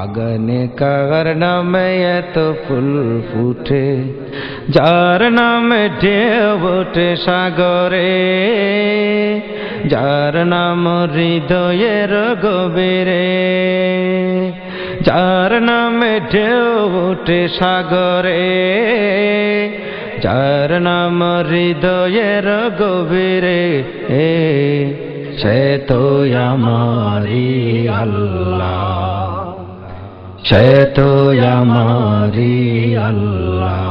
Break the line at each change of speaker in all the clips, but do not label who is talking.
আগানে কার নামে এত ফুল ফুটে, যার নামে ঢেউ ওঠে সাগরে, যার নাম হৃদয়ের গভীরে, যার নামে ঢেউ ওঠে সাগরে, যার নাম হৃদয়ের গভীরে, সে তো আমারি আল্লাহ, সে তো আমারি আল্লাহ।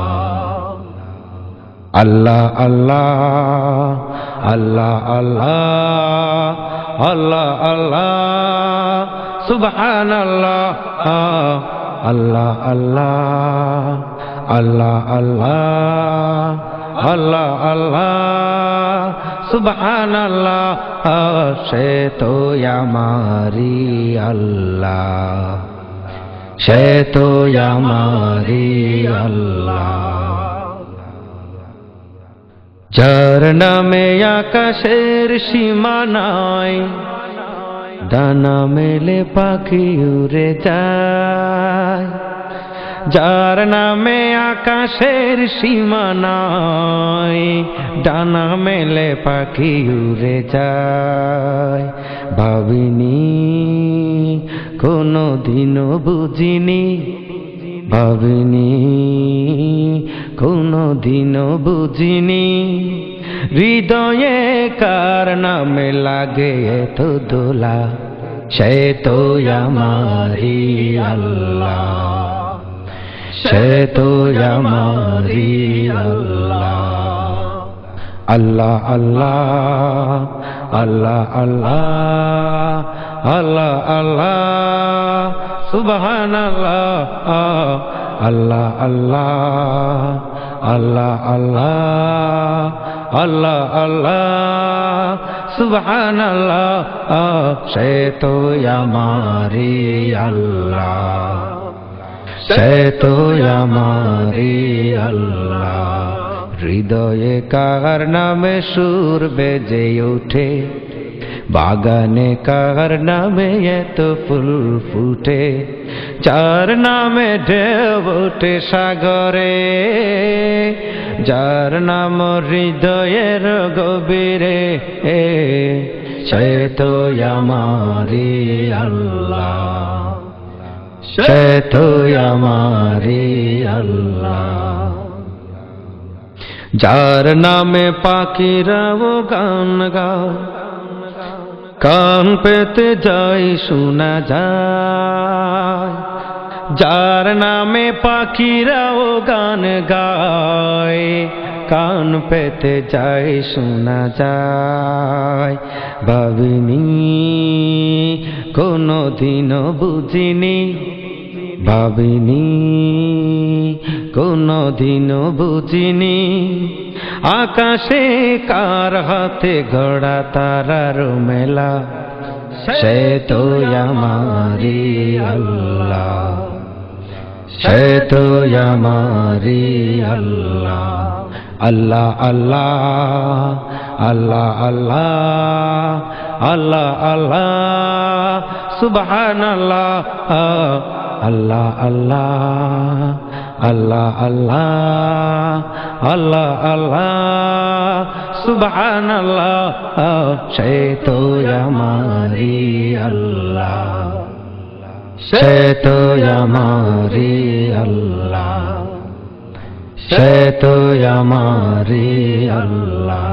আল্লাহ আল্লাহ আল্লাহ আল্লাহ আল্লাহ আল্লাহ সুবহানাল্লাহ। আল্লাহ আল্লাহ আল্লাহ আল্লাহ আল্লাহ আল্লাহ সুবহানাল্লাহ। সে তো আমারি আল্লাহ, সে তো আমারি আল্লাহ। যার নামে আকাশের সীমা নাই, ডানা মেলে পাখি উড়ে যায়, যার নামে আকাশের সীমা নাই, ডানা মেলে পাখি উড়ে যায়। ভাবিনি কোনো দিনও বুঝিনি, ভাবিনি কোনো দিনও বুঝিনি, হৃদয়ে কার নামে লাগে এত দোলা, সে তো আমারি আল্লাহ, সে তো আমারি আল্লাহ। আল্লাহ আল্লাহ আল্লাহ আল্লাহ আল্লাহ আল্লাহ সুবহানাল্লাহ। আল্লাহ আল্লাহ আল্লাহ আল্লাহ আল্লাহ আল্লাহ সুবহানাল্লাহ। সে তো আমারি আল্লাহ, সে তো আমারি আল্লাহ। হৃদয়ে কার নামে সুর বেজে ওঠে, বাগানে কার নামে এত ফুল ফুটে, যার নামে ঢেউ ওঠে সাগরে, যার নাম হৃদয়ের গভীরে, সে তো আমারি আল্লাহ, সে তো আমারি আল্লাহ। যার নামে পাখিরাও গান গায়, কান পেতে যাই শোনা যায়, যার নামে পাখিরাও গান গায়, কান পেতে যাই শোনা যায়। ভাবিনি কোনো দিনও বুঝিনি, ভাবিনি কোনো দিনও বুঝিনি, আকাশে কার হাতে গড়া তারার মেলা, সে তো আমারি আল্লাহ, সে তো আমারি আল্লাহ। আল্লাহ আল্লাহ আল্লাহ আল্লাহ আল্লাহ আল্লাহ সুবহানাল্লাহ। আল্লাহ আল্লাহ আল্লাহ আল্লাহ আল্লাহ আল্লাহ সুবহানাল্লাহ। সে তো আমারি আল্লাহ, সে তো আমারি আল্লাহ, সে তো আমারি আল্লাহ।